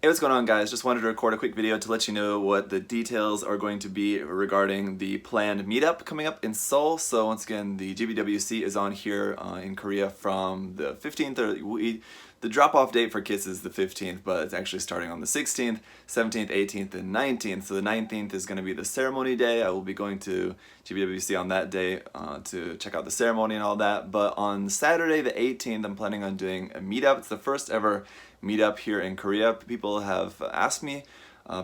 Hey, what's going on, guys? Just wanted to record a quick video to let you know what the details are going to be regarding the planned meetup coming up in Seoul. So once again, the GBWC is on here in Korea from the 15th, the drop-off date for kids is the 15th, but it's actually starting on the 16th, 17th, 18th, and 19th. So the 19th is going to be the ceremony day. I will be going to GBWC on that day to check out the ceremony and all that. But on Saturday the 18th, I'm planning on doing a meetup. It's the first ever meetup here in Korea. People have asked me,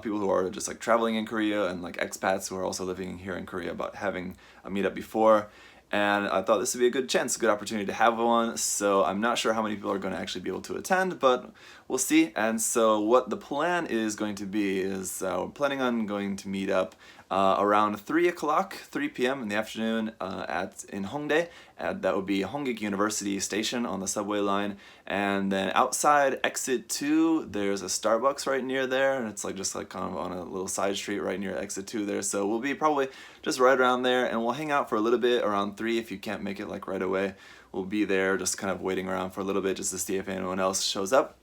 people who are just like traveling in Korea and like expats who are also living here in Korea, about having a meetup before. And I thought this would be a good chance, a good opportunity to have one. So I'm not sure how many people are going to actually be able to attend, but we'll see. And so what the plan is going to be is we're planning on going to meet up around 3 p.m. in the afternoon in Hongdae. That would be Hongik University Station on the subway line. And then outside exit 2, there's a Starbucks right near there, and it's like just like kind of on a little side street right near exit 2 there. So we'll be probably just right around there, and we'll hang out for a little bit around 3 if you can't make it like right away. We'll be there just kind of waiting around for a little bit just to see if anyone else shows up.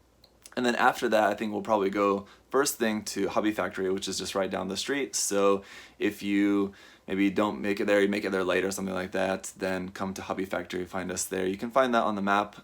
And then after that, I think we'll probably go first thing to Hobby Factory, which is just right down the street. So if you maybe don't make it there, you make it there late or something like that, then come to Hobby Factory, find us there. You can find that on the map.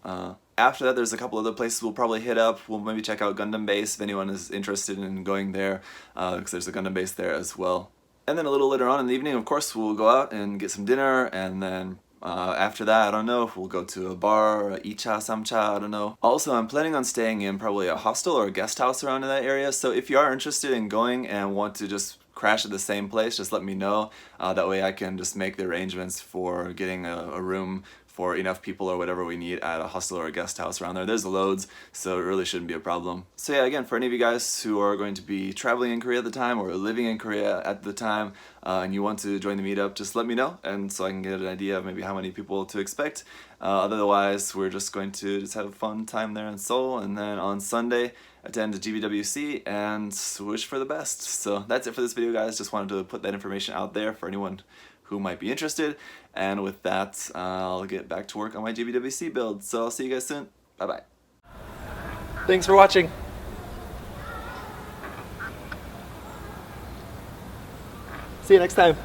After that, there's a couple other places we'll probably hit up. We'll maybe check out Gundam Base if anyone is interested in going there, because there's a Gundam Base there as well. And then a little later on in the evening, of course, we'll go out and get some dinner, and then after that, I don't know if we'll go to a bar, a icha, samcha, I don't know. Also, I'm planning on staying in probably a hostel or a guest house around in that area, so if you are interested in going and want to just crash at the same place, just let me know. That way I can just make the arrangements for getting a room for enough people or whatever we need at a hostel or a guest house around there. There's loads, so it really shouldn't be a problem. So yeah, again, for any of you guys who are going to be traveling in Korea at the time or living in Korea at the time, and you want to join the meetup, just let me know, and so I can get an idea of maybe how many people to expect. Otherwise, we're just going to just have a fun time there in Seoul, and then on Sunday, attend the GBWC and wish for the best. So that's it for this video, guys. Just wanted to put that information out there for anyone who might be interested. And with that, I'll get back to work on my GBWC build. So I'll see you guys soon. Bye-bye. Thanks for watching. See you next time.